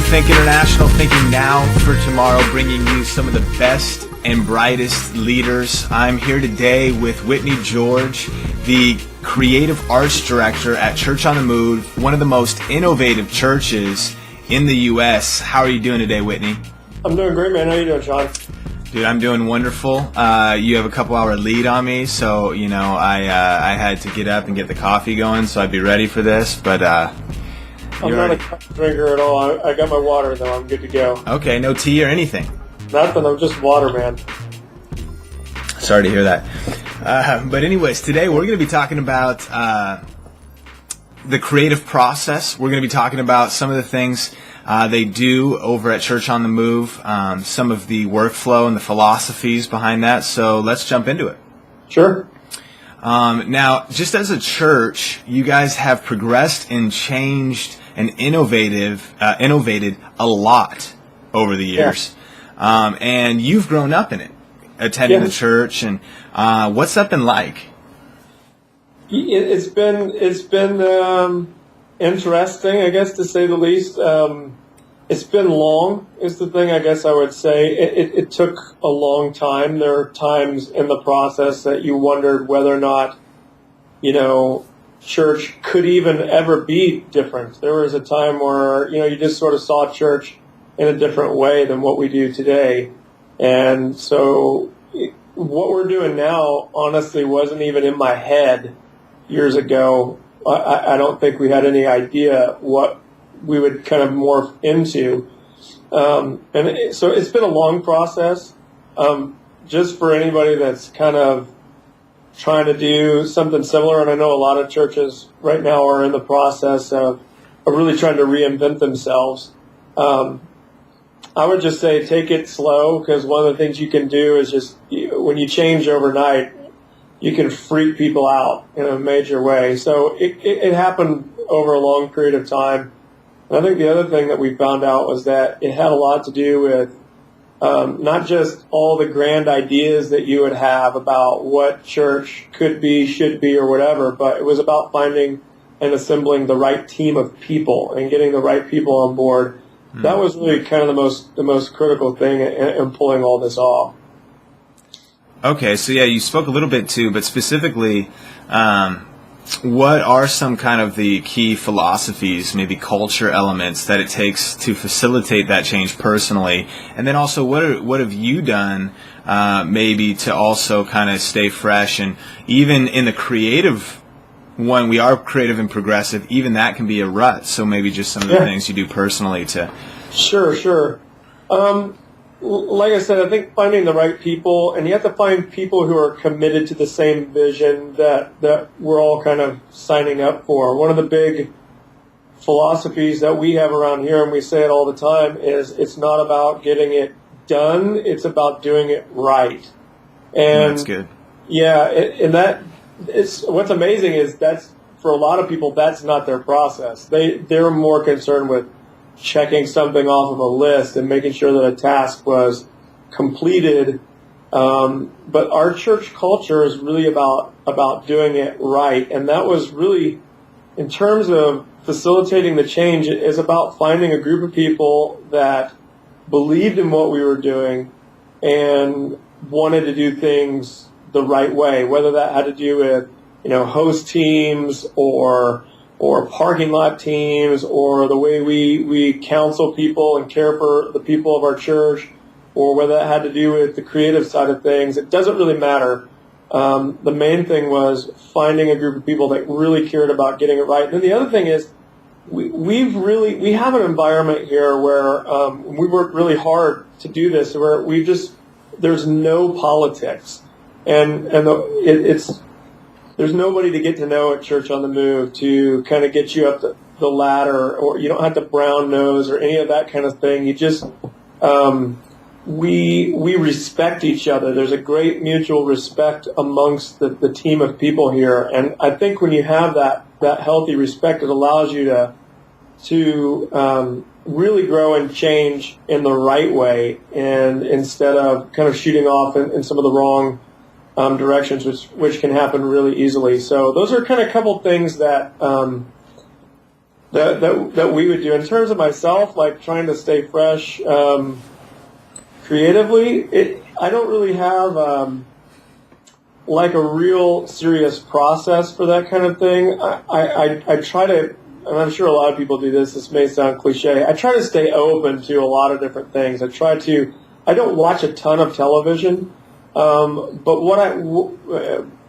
Think International, thinking now for tomorrow, bringing you some of the best and brightest leaders. I'm here today with Whitney George, the Creative Arts Director at Church on the Move, one of the most innovative churches in the U.S. How are you doing today, Whitney? I'm doing great, man. How you doing, Sean? Dude, I'm doing wonderful. You have a couple-hour lead on me, so, I had to get up and get the coffee going, so I'd be ready for this, but... I'm not a coffee drinker at all. I got my water, though. I'm good to go. Okay, no tea or anything? Nothing. I'm just water, man. Sorry to hear that. But anyways, today we're going to be talking about the creative process. We're going to be talking about some of the things they do over at Church on the Move, some of the workflow and the philosophies behind that. So let's jump into it. Sure. Now, just as a church, you guys have progressed and changed and innovated a lot over the years. Yeah. And you've grown up in it, attending the church. And what's that been like? It's been interesting, I guess, to say the least. It's been long, is the thing I guess I would say. It took a long time. There are times in the process that you wondered whether or not, church could even ever be different. There was a time where, you just sort of saw church in a different way than what we do today. And so what we're doing now, honestly, wasn't even in my head years ago. I don't think we had any idea what we would kind of morph into. So it's been a long process. Just for anybody that's kind of trying to do something similar, and I know a lot of churches right now are in the process of really trying to reinvent themselves. I would just say take it slow, because one of the things you can do is just, when you change overnight, you can freak people out in a major way. So it happened over a long period of time. And I think the other thing that we found out was that it had a lot to do with not just all the grand ideas that you would have about what church could be, should be, or whatever, but it was about finding and assembling the right team of people and getting the right people on board. Mm. That was really kind of the most critical thing in pulling all this off. Okay, so you spoke a little bit too, but specifically, what are some kind of the key philosophies, maybe culture elements that it takes to facilitate that change personally? And then also, what have you done maybe to also kind of stay fresh? And even in the creative one, we are creative and progressive, even that can be a rut. So maybe just some of the things you do personally to... Sure. Like I said, I think finding the right people, and you have to find people who are committed to the same vision that we're all kind of signing up for. One of the big philosophies that we have around here, and we say it all the time, is it's not about getting it done, it's about doing it right. And that's good. Yeah, what's amazing is that's, for a lot of people, that's not their process. They're more concerned with checking something off of a list and making sure that a task was completed. But our church culture is really about doing it right. And that was really, in terms of facilitating the change, it is about finding a group of people that believed in what we were doing and wanted to do things the right way, whether that had to do with, host teams or parking lot teams, or the way we counsel people and care for the people of our church, or whether that had to do with the creative side of things. It doesn't really matter. The main thing was finding a group of people that really cared about getting it right. And then the other thing is we have an environment here where we worked really hard to do this, where there's no politics. And there's nobody to get to know at Church on the Move to kind of get you up the ladder, or you don't have to brown nose or any of that kind of thing. You just, we respect each other. There's a great mutual respect amongst the team of people here. And I think when you have that healthy respect, it allows you to really grow and change in the right way, and instead of kind of shooting off in some of the wrong directions, which can happen really easily. So those are kind of a couple things that that we would do. In terms of myself, like trying to stay fresh creatively, I don't really have like a real serious process for that kind of thing. I try to, and I'm sure a lot of people do this. This may sound cliche. I try to stay open to a lot of different things. I don't watch a ton of television, but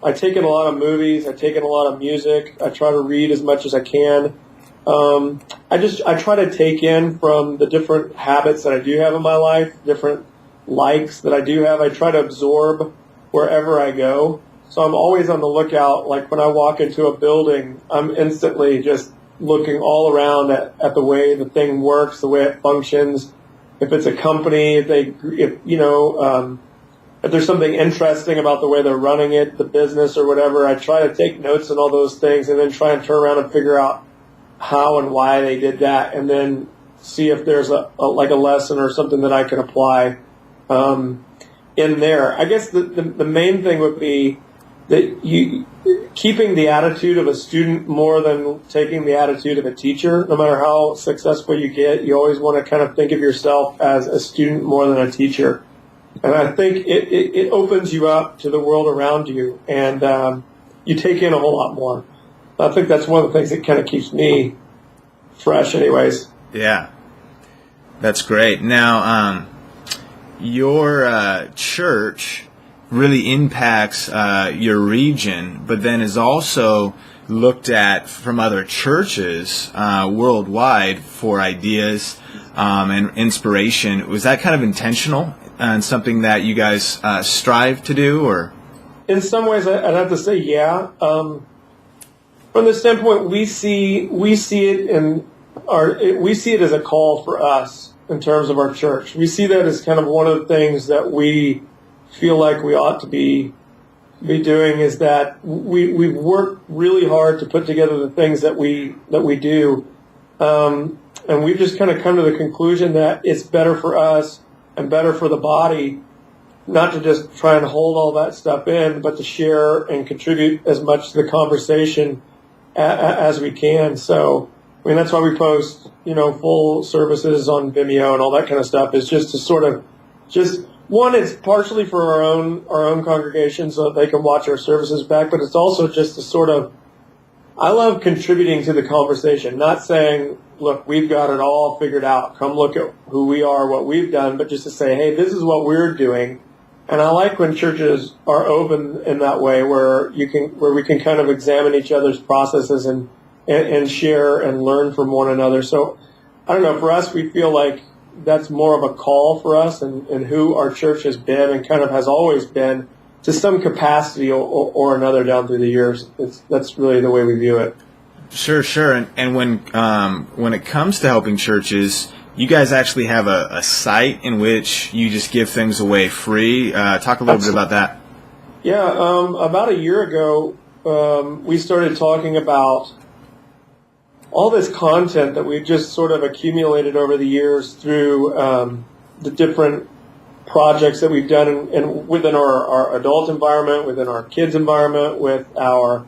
I take in a lot of movies. I take in a lot of music. I try to read as much as I can. I try to take in from the different habits that I do have in my life, different likes that I do have. I try to absorb wherever I go. So I'm always on the lookout. Like when I walk into a building, I'm instantly just looking all around at the way the thing works, the way it functions. If it's a company, if there's something interesting about the way they're running it, the business or whatever, I try to take notes on all those things and then try and turn around and figure out how and why they did that, and then see if there's a lesson or something that I can apply in there. I guess the main thing would be that you keeping the attitude of a student more than taking the attitude of a teacher. No matter how successful you get, you always want to kind of think of yourself as a student more than a teacher. And I think it opens you up to the world around you, and you take in a whole lot more. I think that's one of the things that kind of keeps me fresh anyways. Yeah, that's great. Now, your church really impacts your region, but then is also looked at from other churches worldwide for ideas and inspiration. Was that kind of intentional and something that you guys strive to do, or? In some ways, I'd have to say, yeah. From the standpoint, we see it as a call for us in terms of our church. We see that as kind of one of the things that we feel like we ought to be doing, is that we've worked really hard to put together the things that we do, and we've just kind of come to the conclusion that it's better for us and better for the body not to just try and hold all that stuff in, but to share and contribute as much to the conversation as we can. So, I mean, that's why we post, full services on Vimeo and all that kind of stuff, is just to sort of one, it's partially for our own congregation so that they can watch our services back, but it's also just to sort of, I love contributing to the conversation, not saying, look, we've got it all figured out, come look at who we are, what we've done, but just to say, hey, this is what we're doing. And I like when churches are open in that way, where we can kind of examine each other's processes and share and learn from one another. So I don't know, for us, we feel like that's more of a call for us, and who our church has been and kind of has always been to some capacity or another down through the years. That's really the way we view it. Sure. And when it comes to helping churches, you guys actually have a site in which you just give things away free. Talk a little bit about that. Yeah, about a year ago, we started talking about all this content that we've just sort of accumulated over the years through the different projects that we've done in within our adult environment, within our kids environment, with our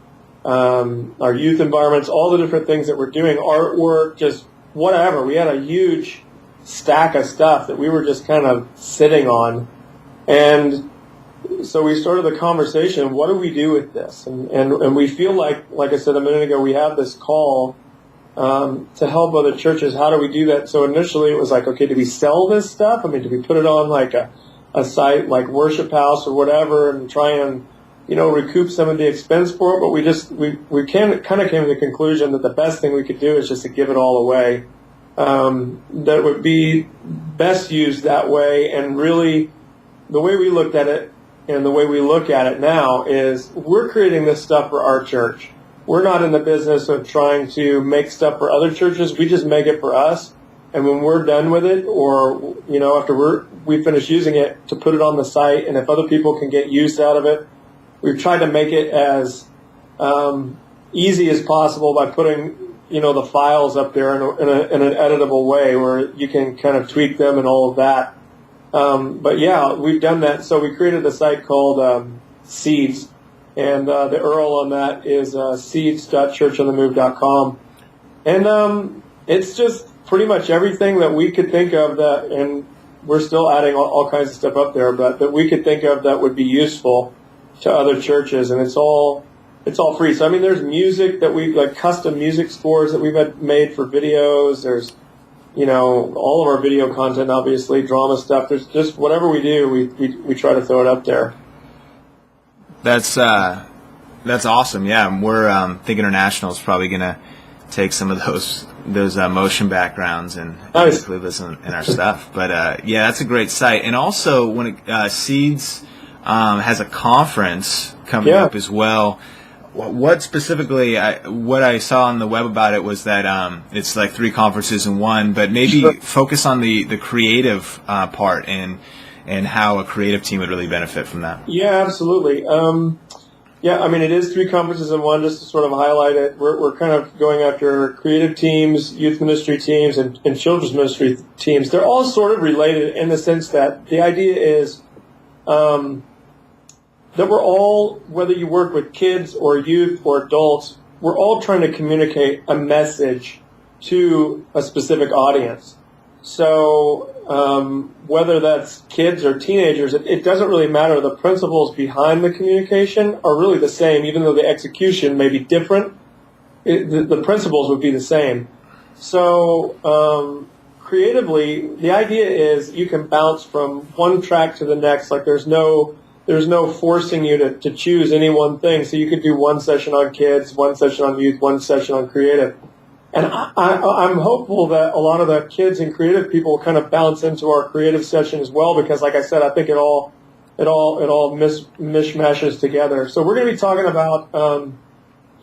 youth environments, all the different things that we're doing, artwork, just whatever. We had a huge stack of stuff that we were just kind of sitting on. And so we started the conversation, what do we do with this? And we feel like I said a minute ago, we have this call to help other churches. How do we do that? So initially it was like, okay, do we sell this stuff? I mean, do we put it on like a site like Worship House or whatever and try and, recoup some of the expense for it? But we kind of came to the conclusion that the best thing we could do is just to give it all away. That would be best used that way. And really, the way we looked at it and the way we look at it now is we're creating this stuff for our church. We're not in the business of trying to make stuff for other churches. We just make it for us. And when we're done with it, or, after we finish using it, to put it on the site. And if other people can get use out of it, we've tried to make it as easy as possible by putting, the files up there in an editable way where you can kind of tweak them and all of that. But yeah, we've done that. So we created a site called Seeds. And the URL on that is seeds.churchonthemove.com. And it's just pretty much everything that we could think of that, and we're still adding all kinds of stuff up there, but that we could think of that would be useful to other churches, and it's all free. So I mean, there's music that we like, custom music scores that we've had made for videos. There's, all of our video content, obviously, drama stuff. There's just whatever we do, we try to throw it up there. That's awesome. Yeah, we're Think International is probably gonna take some of those motion backgrounds and include this in our stuff. But yeah, that's a great site. And also, when Seeds has a conference coming up as well. What specifically, what I saw on the web about it was that it's like 3 conferences in one, but maybe focus on the creative part and how a creative team would really benefit from that. Yeah, absolutely. Yeah, I mean, it is 3 conferences in one, just to sort of highlight it. We're kind of going after creative teams, youth ministry teams, and children's ministry teams. They're all sort of related in the sense that the idea is that we're all, whether you work with kids or youth or adults, we're all trying to communicate a message to a specific audience. So whether that's kids or teenagers, it doesn't really matter. The principles behind the communication are really the same, even though the execution may be different. The principles would be the same. So creatively, the idea is you can bounce from one track to the next. Like there's no forcing you to choose any one thing. So you could do one session on kids, one session on youth, one session on creative. And I'm hopeful that a lot of the kids and creative people kind of bounce into our creative session as well, because like I said, I think it all mishmashes together. So we're going to be talking about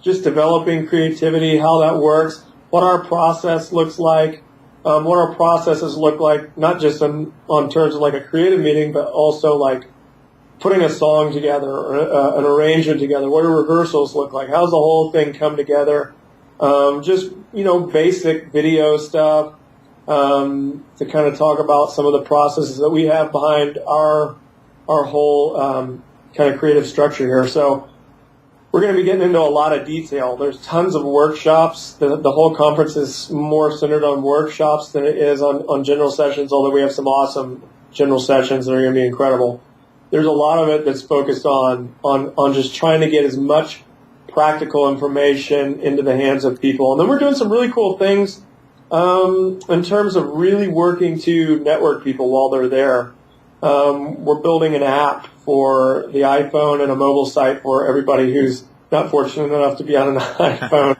just developing creativity, how that works, what our process looks like, what our processes look like, not just on terms of like a creative meeting, but also like putting a song together or an arrangement together. What do rehearsals look like? How's the whole thing come together? Just, basic video stuff, to kind of talk about some of the processes that we have behind our whole kind of creative structure here. So we're going to be getting into a lot of detail. There's tons of workshops. The whole conference is more centered on workshops than it is on general sessions, although we have some awesome general sessions that are going to be incredible. There's a lot of it that's focused on just trying to get as much practical information into the hands of people. And then we're doing some really cool things in terms of really working to network people while they're there. We're building an app for the iPhone and a mobile site for everybody who's not fortunate enough to be on an iPhone.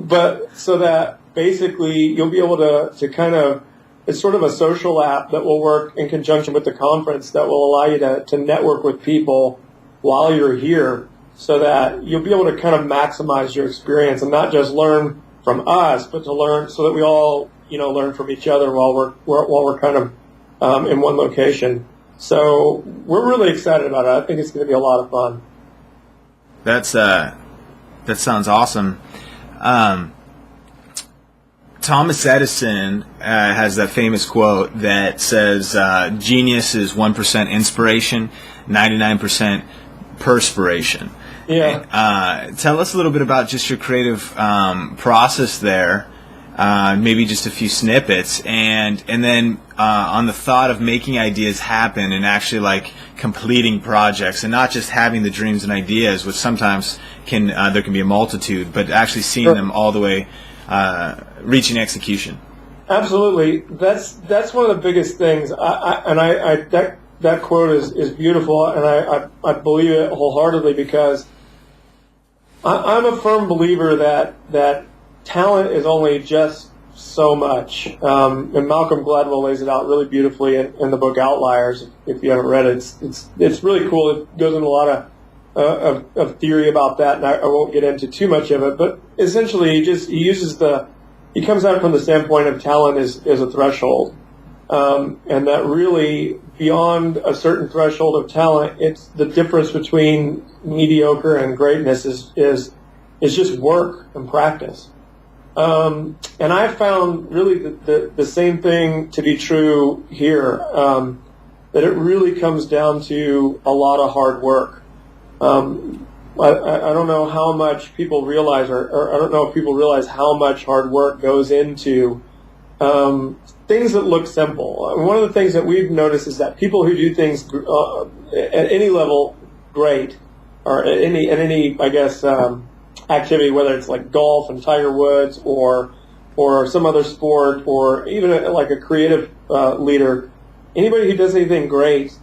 But so that basically you'll be able to kind of, it's sort of a social app that will work in conjunction with the conference that will allow you to network with people while you're here, so that you'll be able to kind of maximize your experience and not just learn from us, but to learn so that we all, learn from each other while we're kind of in one location. So we're really excited about it. I think it's going to be a lot of fun. That sounds awesome. Thomas Edison has that famous quote that says, "Genius is 1% inspiration, 99% perspiration." Yeah. Tell us a little bit about just your creative process there, maybe just a few snippets, and then on the thought of making ideas happen and actually like completing projects, and not just having the dreams and ideas, which sometimes there can be a multitude, but actually seeing them all the way reaching execution. Absolutely. That's one of the biggest things. That quote is beautiful, and I believe it wholeheartedly, because I'm a firm believer that talent is only just so much. And Malcolm Gladwell lays it out really beautifully in the book Outliers. If you haven't read it, it's really cool. It goes into a lot of theory about that, and I won't get into too much of it. But essentially, he comes out from the standpoint of talent is a threshold, and that really beyond a certain threshold of talent, it's the difference between mediocre and greatness is just work and practice. And I found really the same thing to be true here, that it really comes down to a lot of hard work. I don't know how much people realize, or I don't know if people realize how much hard work goes into things that look simple. One of the things that we've noticed is that people who do things at any level great, or at any I guess activity, whether it's like golf and Tiger Woods or some other sport, or even like a creative leader, anybody who does anything great,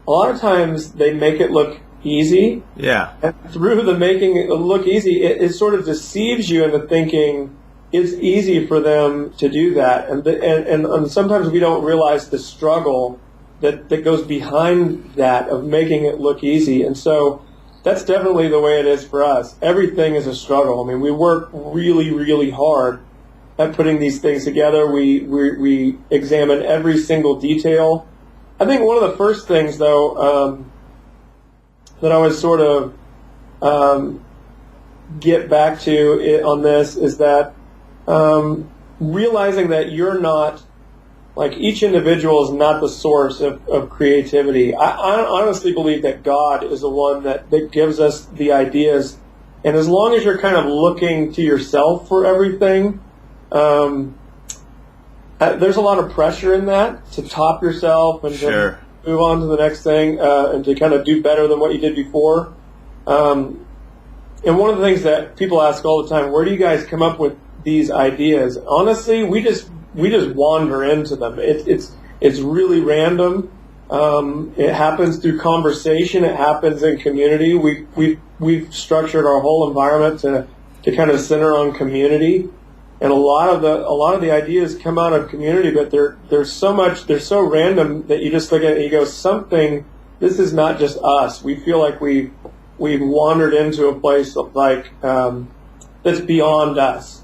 a lot of times they make it look easy. Yeah. And through the making it look easy, it sort of deceives you into thinking it's easy for them to do that. And sometimes we don't realize the struggle that goes behind that of making it look easy. And so that's definitely the way it is for us. Everything is a struggle. I mean, we work really, really hard at putting these things together. We examine every single detail. I think one of the first things, though, that I would sort of get back to on this is that realizing that you're not, like, each individual is not the source of creativity. I honestly believe that God is the one that gives us the ideas, and as long as you're kind of looking to yourself for everything, there's a lot of pressure in that to top yourself and Sure. to move on to the next thing and to kind of do better than what you did before. And one of the things that people ask all the time, where do you guys come up with these ideas? Honestly, we just wander into them. It's really random. It happens through conversation. It happens in community. We've structured our whole environment to kind of center on community. And a lot of the ideas come out of community, but they're so random that you just look at it and you go, this is not just us. We feel like we've wandered into a place like that's beyond us.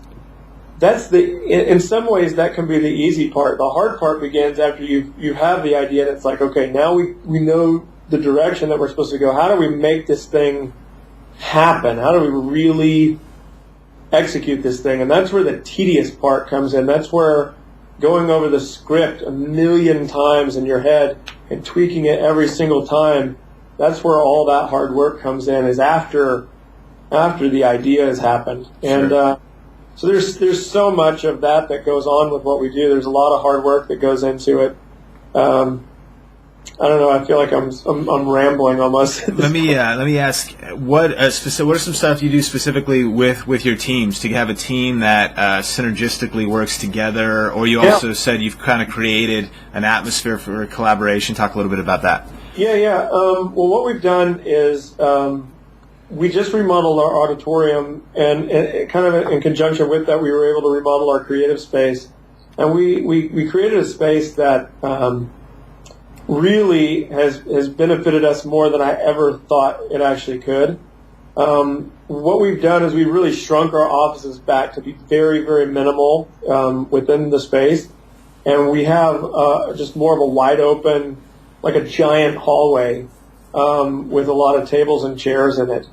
In some ways that can be the easy part. The hard part begins after you have the idea, and it's like, okay, now we know the direction that we're supposed to go. How do we make this thing happen? How do we really execute this thing? And that's where the tedious part comes in. That's where going over the script a million times in your head and tweaking it every single time, that's where all that hard work comes in, is after the idea has happened. And Sure. So there's so much of that goes on with what we do. There's a lot of hard work that goes into it. I don't know. I feel like I'm rambling almost. Let me ask, what are some stuff you do specifically with your teams to have a team that synergistically works together? Or you also said you've kind of created an atmosphere for collaboration. Talk a little bit about that. Yeah. Well, what we've done is we just remodeled our auditorium, and kind of in conjunction with that, we were able to remodel our creative space, and we created a space that really has benefited us more than I ever thought it actually could. What we've done is we've really shrunk our offices back to be very, very minimal within the space, and we have just more of a wide open, like a giant hallway with a lot of tables and chairs in it.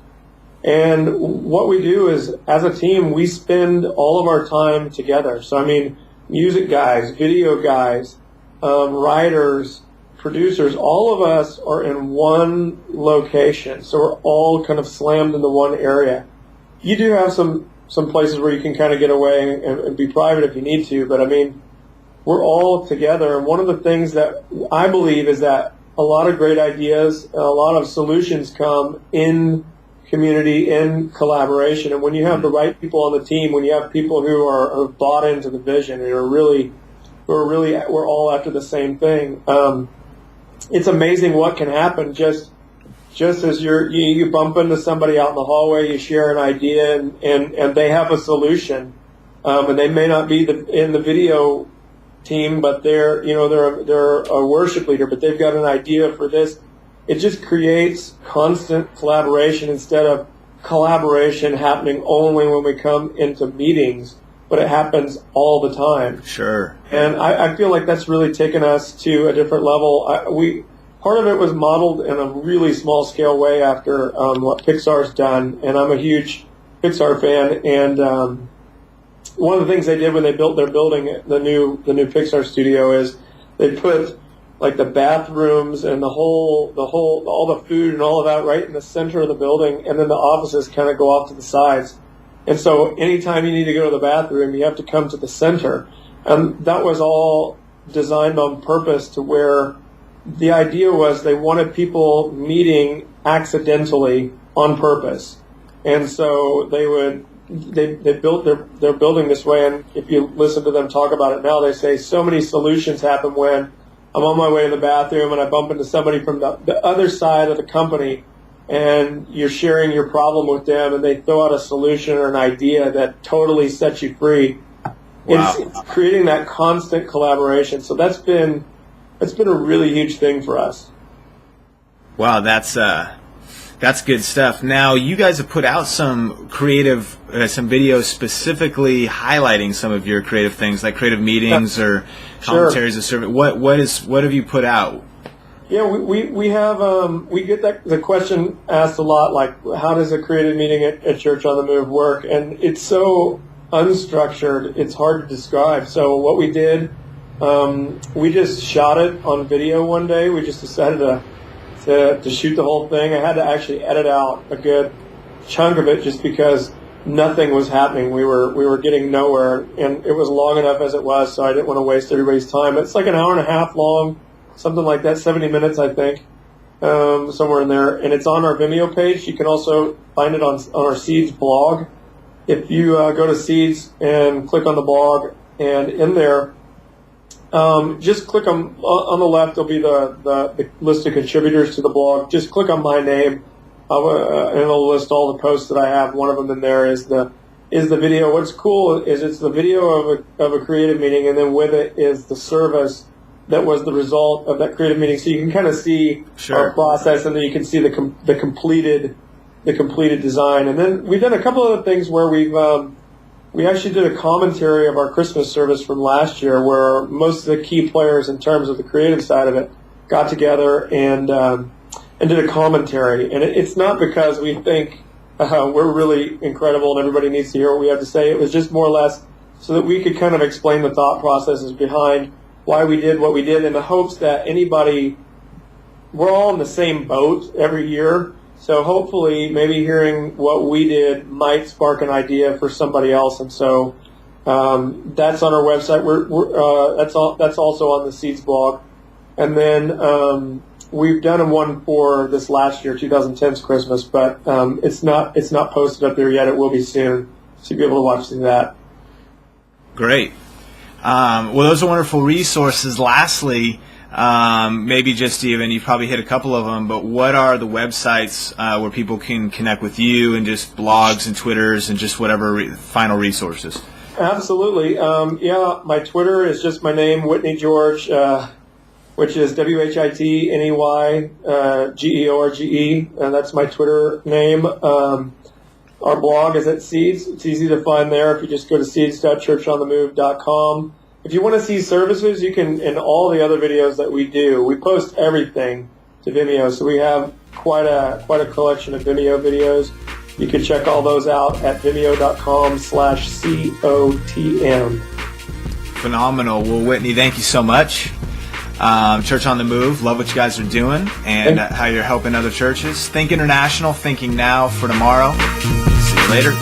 And what we do is, as a team, we spend all of our time together. So, I mean, music guys, video guys, writers, producers, all of us are in one location. So we're all kind of slammed into one area. You do have some places where you can kind of get away and be private if you need to, but I mean, we're all together. And one of the things that I believe is that a lot of great ideas, a lot of solutions come in community, in collaboration. And when you have the right people on the team, when you have people who are bought into the vision and we're all after the same thing, it's amazing what can happen just as you bump into somebody out in the hallway, you share an idea, and they have a solution, and they may not be in the video team, but they're a worship leader, but they've got an idea for this. It just creates constant collaboration instead of collaboration happening only when we come into meetings, but it happens all the time. Sure. And I feel like that's really taken us to a different level. Part of it was modeled in a really small scale way after what Pixar's done, and I'm a huge Pixar fan. And one of the things they did when they built their building, the new Pixar studio, is they put like the bathrooms and all the food and all of that right in the center of the building, and then the offices kind of go off to the sides. And so anytime you need to go to the bathroom, you have to come to the center. And that was all designed on purpose to where the idea was they wanted people meeting accidentally on purpose. And so they built their building this way, and if you listen to them talk about it now, they say so many solutions happen when I'm on my way to the bathroom and I bump into somebody from the other side of the company, and you're sharing your problem with them, and they throw out a solution or an idea that totally sets you free. Wow. It's creating that constant collaboration. So that's been a really huge thing for us. Wow, that's good stuff. Now, you guys have put out some creative, some videos specifically highlighting some of your creative things, like creative meetings or commentaries of service. What have you put out? Yeah, we have we get the question asked a lot, like how does a creative meeting at Church on the Move work? And it's so unstructured, it's hard to describe. So what we did, we just shot it on video one day. We just decided to shoot the whole thing. I had to actually edit out a good chunk of it just because nothing was happening. We were getting nowhere, and it was long enough as it was, so I didn't want to waste everybody's time. It's like an hour and a half long, something like that, 70 minutes, I think, somewhere in there. And it's on our Vimeo page. You can also find it on our Seeds blog. If you go to Seeds and click on the blog, and in there, just click on the left, there'll be the list of contributors to the blog. Just click on my name, and it'll list all the posts that I have. One of them in there is the video. What's cool is it's the video of a creative meeting, and then with it is the service that was the result of that creative meeting. So you can kind of see our process, and then you can see the completed design. And then we've done a couple other things where we actually did a commentary of our Christmas service from last year, where most of the key players in terms of the creative side of it got together and did a commentary. And it's not because we think we're really incredible and everybody needs to hear what we have to say. It was just more or less so that we could kind of explain the thought processes behind why we did what we did, in the hopes that we're all in the same boat every year. So hopefully, maybe hearing what we did might spark an idea for somebody else, and so that's on our website. That's also on the Seeds blog, and then we've done one for this last year, 2010's Christmas, but it's not posted up there yet. It will be soon, so you'll be able to watch through that. Great. Well, those are wonderful resources. Lastly, maybe just even, you probably hit a couple of them, but what are the websites where people can connect with you, and just blogs and Twitters and just whatever final resources? Absolutely. My Twitter is just my name, Whitney George, which is WHITNEY GEORGE, and that's my Twitter name. Our blog is at Seeds. It's easy to find there if you just go to seeds.churchonthemove.com. If you want to see services, you can, in all the other videos that we do, we post everything to Vimeo. So we have quite a collection of Vimeo videos. You can check all those out at vimeo.com/COTM. Phenomenal. Well, Whitney, thank you so much. Church on the Move, love what you guys are doing and how you're helping other churches. Think international, thinking now for tomorrow. See you later.